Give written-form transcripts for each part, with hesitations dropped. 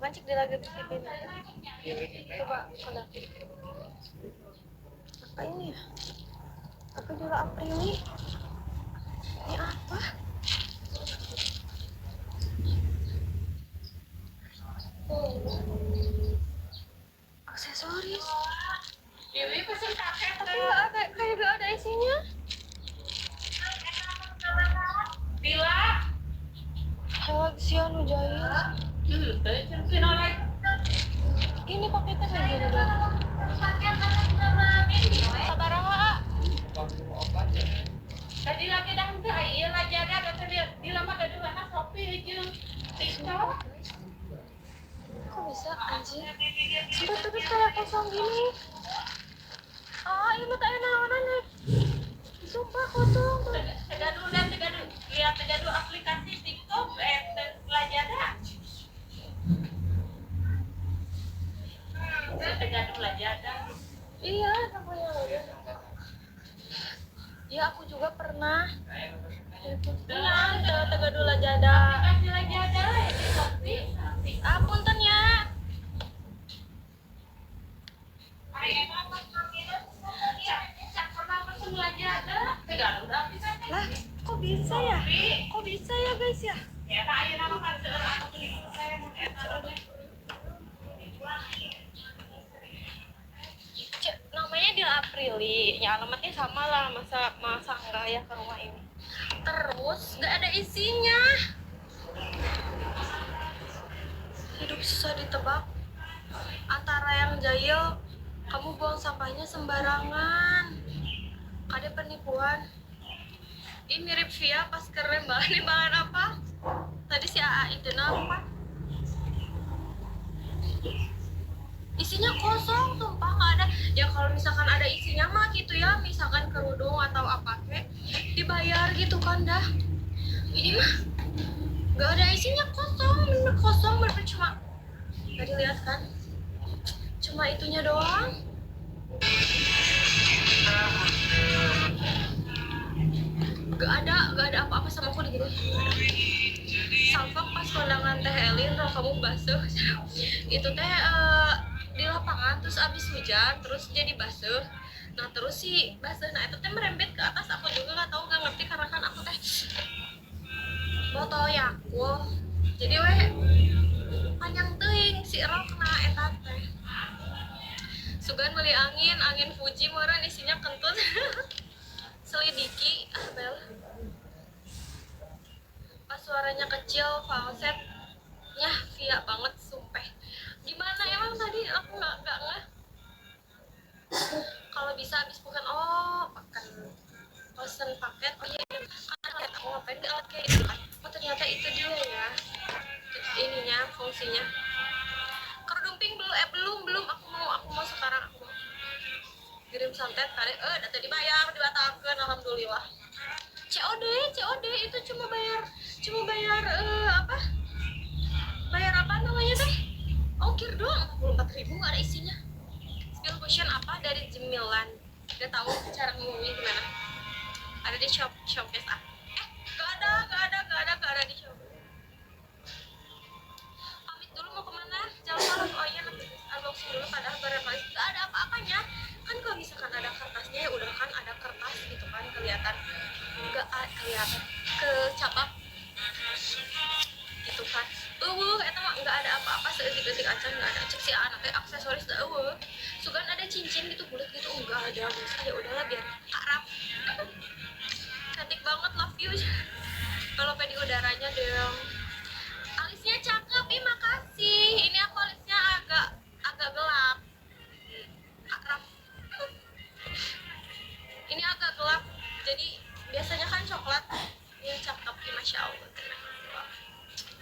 kan cek di lagi TV. Coba ada. Apa ini ya? Apa juga April ini? Ini apa? Aksesoris. Dewi pesen kakek Tapi kayak gak ada isinya. Bila Hewan sianu jahit. Ini paketnya kayak gini dong. Sabaraha. tadi lagi dah henteu ieu lajana kata dia dilama kaduana Shopee jeung TikTok. Kok bisa anjir? Sumpah tapi kayak kosong gini. Ah, ini tak enak nih. Sumpah kosong tuh. Tegaduh lihat tegaduh aplikasi TikTok lajana. Tegaduh lajana. Iya, namanya udah. Ya aku juga pernah. Iya, Tegaduh Lajada. Aplikasi lajana di Shopee. Apunten ya. Lah, kok bisa ya? Kok bisa ya guys ya? Namanya Dila Aprili, ya alamatnya sama lah, masa enggak ya ke rumah ini. Terus nggak ada isinya. Hidup susah ditebak. Antara yang jahil, kamu buang sampahnya sembarangan. Ada penipuan. Ini mirip Via pas keren banget. Ini bahan apa? Tadi si AA itu apa? Isinya kosong, sumpah nggak ada. Ya kalau misalkan ada isinya mah gitu ya, misalkan kerudung atau apa kek, dibayar gitu kan dah. Ini mah nggak ada isinya, bener cuma. Tadi lihat kan, cuma itunya doang. Gak ada apa-apa sama aku di gini. Sampai pas kondangan Teh Elin, roh kamu basuh. Itu teh di lapangan terus abis hujan terus jadi basuh. Nah terus si basuh, nah itu teh merembet ke atas. Aku juga nggak ngerti karena kan aku teh botol Yakult. Jadi panjang teuing si roh kena eta teh. Sugan beli angin Fuji meureun isinya kentut. Selidiki Bel. Pas suaranya kecil, falset ya Via banget sumpah. Gimana emang tadi aku nggak ngeh. Kalau bisa habis bukan pesen paket. Oh iya, kan aku ngapain di alat kayak gitu. Oh ternyata itu dia ya ininya, fungsinya. Kerudung pink belum aku mau sekarang aku mau kirim santet kali data dibayar dibatalkan alhamdulillah. COD itu cuma bayar apa namanya teh ongkir doang 64.000 nggak ada isinya. Skill cushion apa dari Jemilan, udah tahu cara ngomongnya gimana. Ada di showcase nggak ada di shop. Pamit dulu mau kemana? Jalan-jalan. Oh iya nanti unboxing dulu, padahal barangkali nggak ada apa-apanya kan. Kalau misalkan ada kertasnya ya udah kan ada kertas gitu kan, kelihatan nggak kelihatan kecapap gitu kan. Eta mah nggak ada apa-apa, seetik-etik aja nggak ada. Cek si anak teh aksesoris dah sugan ada cincin gitu bulat gitu enggak ada. Bisa ya udahlah biar harap. Cantik banget, love you. Kalau di udaranya dong. Alisnya cakep, makasih. Ini aku alisnya agak gelap. Akrab. Ini agak gelap. Jadi biasanya kan coklat. Ini cakep, masya Allah.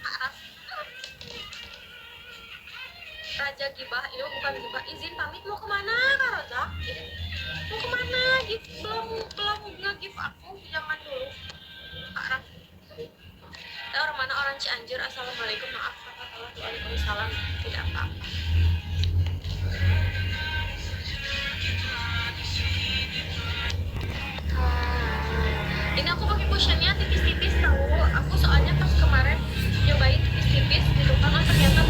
Akrab. Raja Gibah, ini bukan Gibah. Izin pamit mau kemana Kak Roza? Mau kemana? Belum nge-give aku, jangan dulu. Akrab. Orang mana orang Cianjur. Assalamualaikum, maaf warahmatullahi waalaikumsalam. Tidak apa-apa. Ini aku pakai cushionnya tipis-tipis tahu. Aku soalnya pas kemarin nyobain tipis-tipis gitu kan, ternyata